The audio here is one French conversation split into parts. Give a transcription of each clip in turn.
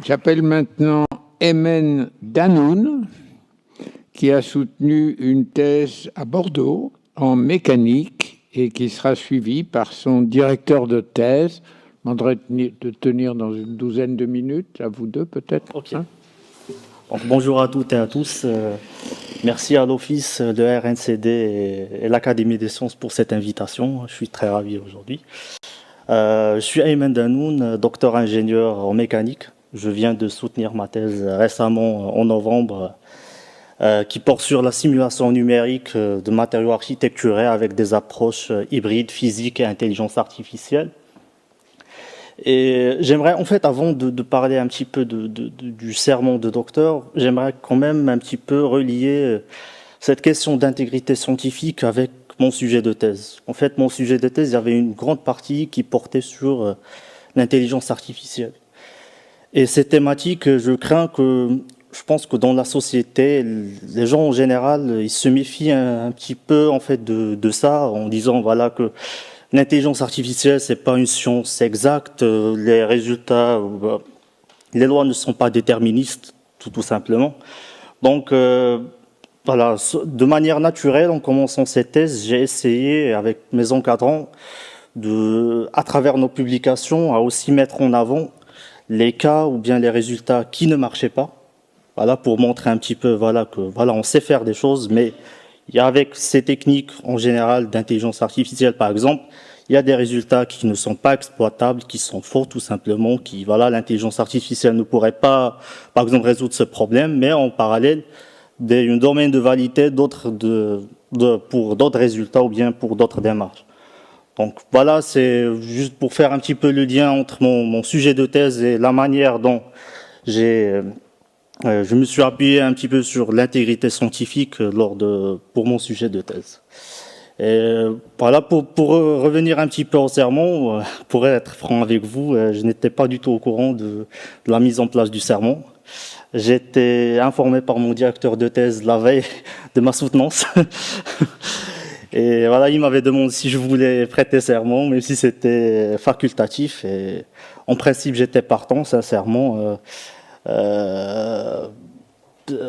J'appelle maintenant Ayman Danoun, qui a soutenu une thèse à Bordeaux en mécanique et qui sera suivie par son directeur de thèse. Je demanderai de tenir dans une douzaine de minutes, à vous deux peut-être. Ok. Donc, bonjour à toutes et à tous. Merci à l'Office de RNCD et l'Académie des sciences pour cette invitation. Je suis très ravi aujourd'hui. Je suis Ayman Danoun, docteur ingénieur en mécanique. Je viens de soutenir ma thèse récemment en novembre qui porte sur la simulation numérique de matériaux architecturés avec des approches hybrides, physiques et intelligence artificielle. Et j'aimerais, en fait, avant de parler un petit peu du sermon de docteur, j'aimerais quand même un petit peu relier cette question d'intégrité scientifique avec mon sujet de thèse. En fait, mon sujet de thèse, il y avait une grande partie qui portait sur l'intelligence artificielle. Et ces thématiques, je pense que dans la société, les gens en général, ils se méfient un petit peu en fait de ça, en disant voilà que l'intelligence artificielle c'est pas une science exacte, les résultats, les lois ne sont pas déterministes, tout simplement. Donc voilà, de manière naturelle, en commençant cette thèse, j'ai essayé avec mes encadrants à travers nos publications, à aussi mettre en avant les cas ou bien les résultats qui ne marchaient pas. Voilà, pour montrer un petit peu, voilà, que, voilà, on sait faire des choses, mais avec ces techniques, en général, d'intelligence artificielle, par exemple, il y a des résultats qui ne sont pas exploitables, qui sont faux, tout simplement, voilà, l'intelligence artificielle ne pourrait pas, par exemple, résoudre ce problème, mais en parallèle, un domaine de validité pour d'autres résultats ou bien pour d'autres démarches. Donc voilà, c'est juste pour faire un petit peu le lien entre mon sujet de thèse et la manière dont je me suis appuyé un petit peu sur l'intégrité scientifique pour mon sujet de thèse. Et voilà, pour revenir un petit peu au sermon, pour être franc avec vous, je n'étais pas du tout au courant de la mise en place du sermon. J'étais informé par mon directeur de thèse la veille de ma soutenance. Et voilà, il m'avait demandé si je voulais prêter serment, même si c'était facultatif. Et en principe, j'étais partant, sincèrement,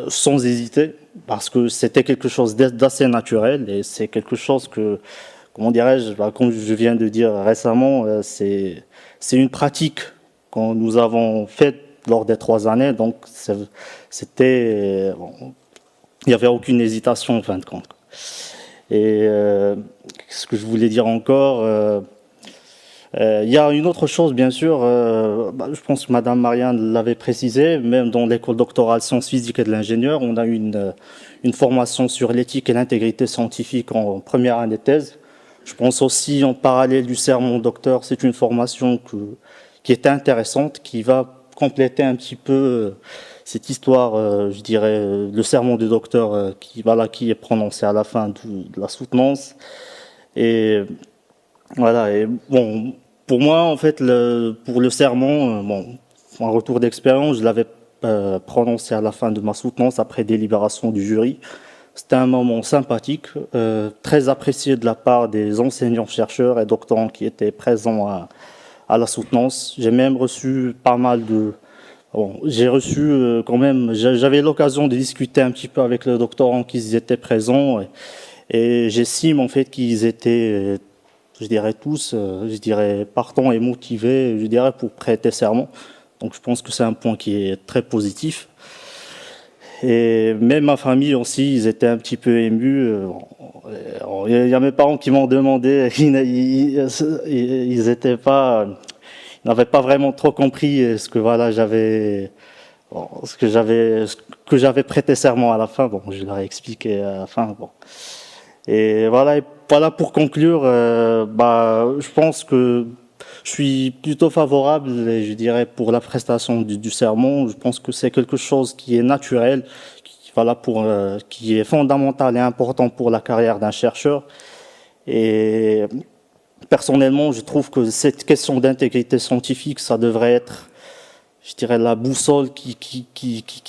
sans hésiter, parce que c'était quelque chose d'assez naturel et c'est quelque chose que, comment dirais-je, comme je viens de dire récemment, c'est une pratique que nous avons faite lors des 3 années. Donc, c'était, il n'y avait aucune hésitation en fin de compte. Et ce que je voulais dire encore, il y a une autre chose, bien sûr, je pense que Madame Marianne l'avait précisé, même dans l'école doctorale sciences physiques et de l'ingénieur, on a une formation sur l'éthique et l'intégrité scientifique en première année de thèse. Je pense aussi en parallèle du sermon docteur, c'est une formation qui est intéressante, qui va compléter un petit peu cette histoire, je dirais, le sermon du docteur qui est prononcé à la fin de la soutenance. Et voilà, et bon, pour moi, en fait, pour le sermon, en retour d'expérience, je l'avais prononcé à la fin de ma soutenance après délibération du jury. C'était un moment sympathique, très apprécié de la part des enseignants-chercheurs et doctorants qui étaient présents à la soutenance. J'ai même reçu pas mal de... Bon, j'ai reçu quand même, j'avais l'occasion de discuter un petit peu avec les doctorants qui étaient présents et j'estime en fait qu'ils étaient, je dirais tous, je dirais partants et motivés, je dirais pour prêter serment. Donc je pense que c'est un point qui est très positif. Et même ma famille aussi, ils étaient un petit peu émus. Il y a mes parents qui m'ont demandé, ils étaient pas... n'avaient pas vraiment trop compris ce que voilà que j'avais prêté serment à la fin. Bon, je leur ai expliqué à la fin. Bon, et voilà pour conclure. Je pense que je suis plutôt favorable, je dirais, pour la prestation du sermon. Je pense que c'est quelque chose qui est naturel, qui est fondamental et important pour la carrière d'un chercheur. Et personnellement, je trouve que cette question d'intégrité scientifique, ça devrait être, je dirais, la boussole qui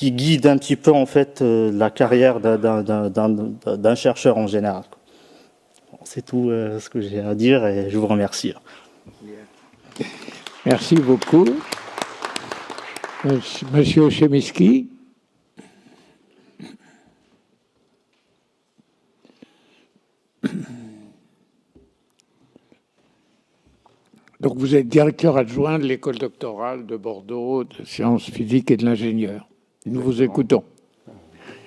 guide un petit peu en fait la carrière d'un chercheur en général. C'est tout ce que j'ai à dire et je vous remercie. Merci beaucoup. Monsieur Chemiski. Donc vous êtes directeur adjoint de l'école doctorale de Bordeaux de sciences physiques et de l'ingénieur. Nous vous écoutons.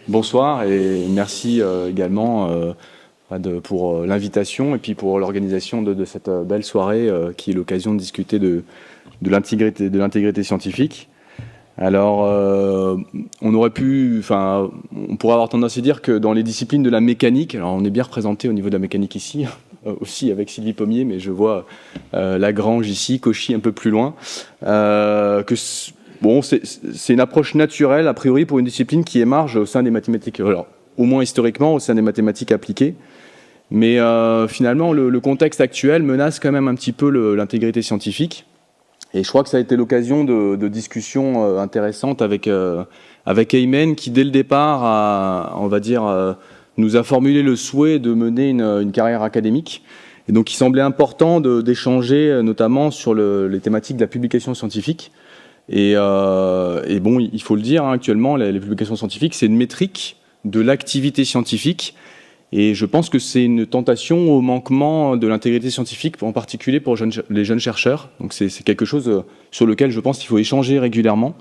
Bonsoir et merci également pour l'invitation et puis pour l'organisation de cette belle soirée qui est l'occasion de discuter de l'intégrité scientifique. Alors, on pourrait avoir tendance à dire que dans les disciplines de la mécanique, alors on est bien représenté au niveau de la mécanique ici, aussi avec Sylvie Pommier, mais je vois Lagrange ici, Cauchy un peu plus loin, c'est une approche naturelle, a priori, pour une discipline qui émarge au sein des mathématiques, alors, au moins historiquement, au sein des mathématiques appliquées. Mais finalement, le contexte actuel menace quand même un petit peu l'intégrité scientifique. Et je crois que ça a été l'occasion de discussions intéressantes avec Aymen, qui dès le départ, nous a formulé le souhait de mener une carrière académique. Et donc il semblait important d'échanger notamment sur les thématiques de la publication scientifique. Et bon, il faut le dire, hein, actuellement, les publications scientifiques, c'est une métrique de l'activité scientifique. Et je pense que c'est une tentation au manquement de l'intégrité scientifique, en particulier pour les jeunes chercheurs. Donc c'est quelque chose sur lequel je pense qu'il faut échanger régulièrement.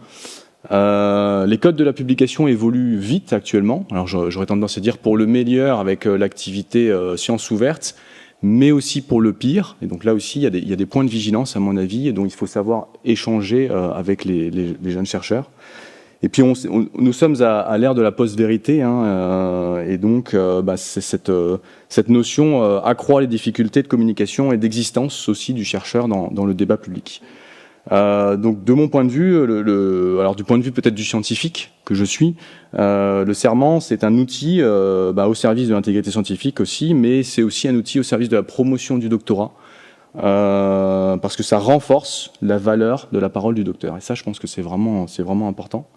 Les codes de la publication évoluent vite actuellement. Alors j'aurais tendance à dire pour le meilleur avec l'activité sciences ouvertes, mais aussi pour le pire. Et donc là aussi, il y a des points de vigilance, à mon avis, et donc il faut savoir échanger avec les jeunes chercheurs. Et puis nous sommes à l'ère de la post-vérité, hein, et donc cette notion accroît les difficultés de communication et d'existence aussi du chercheur dans le débat public. Donc de mon point de vue, alors du point de vue peut-être du scientifique que je suis, le serment c'est un outil au service de l'intégrité scientifique aussi, mais c'est aussi un outil au service de la promotion du doctorat. Parce que ça renforce la valeur de la parole du docteur. Et ça, je pense que c'est vraiment important.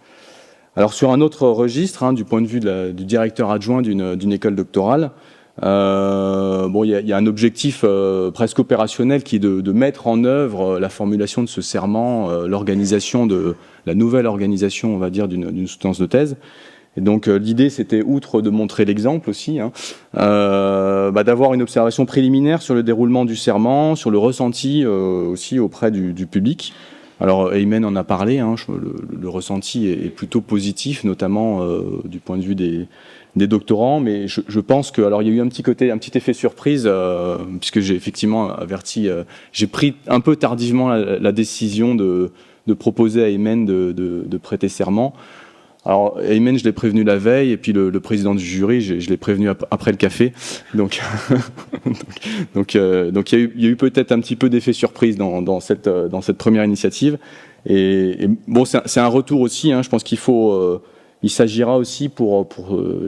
Alors sur un autre registre, hein, du point de vue du directeur adjoint d'une école doctorale, il y a un objectif presque opérationnel qui est de mettre en œuvre la formulation de ce serment, l'organisation de la nouvelle organisation, on va dire, d'une soutenance de thèse. Et donc l'idée, c'était, outre de montrer l'exemple aussi, hein, d'avoir une observation préliminaire sur le déroulement du serment, sur le ressenti aussi auprès du public. Alors Aymen en a parlé, hein, le ressenti est plutôt positif, notamment du point de vue des doctorants, mais je pense que, alors il y a eu un petit effet surprise, puisque j'ai effectivement averti, j'ai pris un peu tardivement la décision de proposer à Aymen de prêter serment. Alors Aymen, je l'ai prévenu la veille, et puis le président du jury, je l'ai prévenu après le café. Donc il y a eu peut-être un petit peu d'effet surprise dans cette première initiative. Et bon, c'est un retour aussi, hein, je pense il s'agira aussi pour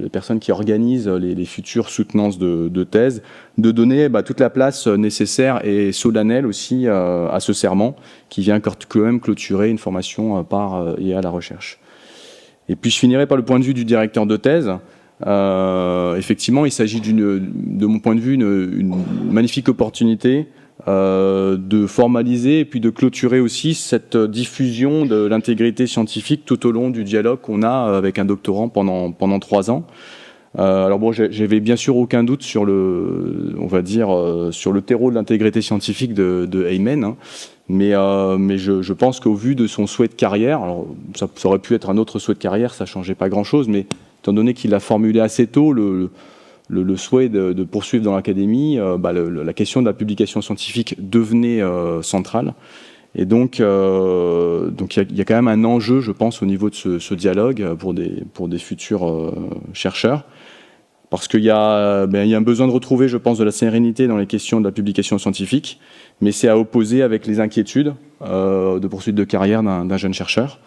les personnes qui organisent les futures soutenances de thèse, de donner toute la place nécessaire et solennelle aussi à ce serment qui vient quand même clôturer une formation par et à la recherche. Et puis je finirai par le point de vue du directeur de thèse. Effectivement, il s'agit de mon point de vue, une magnifique opportunité de formaliser et puis de clôturer aussi cette diffusion de l'intégrité scientifique tout au long du dialogue qu'on a avec un doctorant pendant 3 ans. Alors bon, j'avais bien sûr aucun doute sur sur le terreau de l'intégrité scientifique de Aymen, hein. Mais je pense qu'au vu de son souhait de carrière, alors ça aurait pu être un autre souhait de carrière, ça changeait pas grand-chose, mais étant donné qu'il a formulé assez tôt le souhait de poursuivre dans l'académie, la question de la publication scientifique devenait centrale. Et donc il y a quand même un enjeu, je pense, au niveau de ce dialogue pour des futurs chercheurs. Parce qu'il y a un besoin de retrouver, je pense, de la sérénité dans les questions de la publication scientifique, mais c'est à opposer avec les inquiétudes de poursuite de carrière d'un jeune chercheur.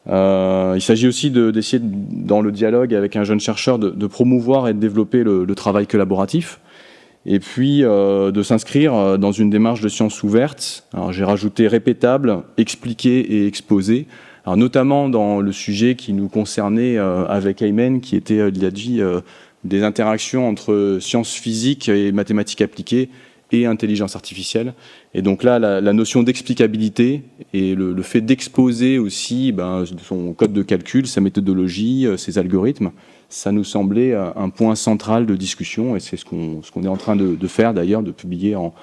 Il s'agit aussi d'essayer, dans le dialogue avec un jeune chercheur, de promouvoir et de développer le travail collaboratif, et puis de s'inscrire dans une démarche de sciences ouvertes. Alors j'ai rajouté répétable, expliqué et exposé. Alors notamment dans le sujet qui nous concernait avec Aymen, qui était, il a dit, des interactions entre sciences physiques et mathématiques appliquées, et intelligence artificielle. Et donc là, la notion d'explicabilité et le fait d'exposer aussi son code de calcul, sa méthodologie, ses algorithmes, ça nous semblait un point central de discussion, et c'est ce qu'on est en train de faire d'ailleurs, de publier en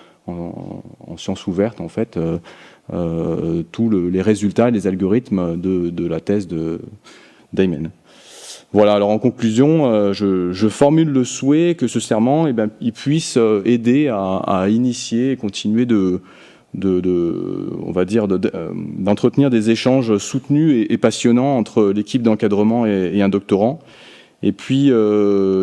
sciences ouvertes en fait tous les résultats, les algorithmes de la thèse d'Aymen. Voilà, alors en conclusion, je formule le souhait que ce serment il puisse aider à initier et continuer d'entretenir des échanges soutenus et passionnants entre l'équipe d'encadrement et un doctorant. Et puis,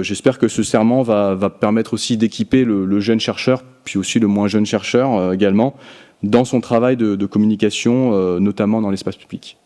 j'espère que ce serment va permettre aussi d'équiper le jeune chercheur, puis aussi le moins jeune chercheur également, dans son travail de communication, notamment dans l'espace public.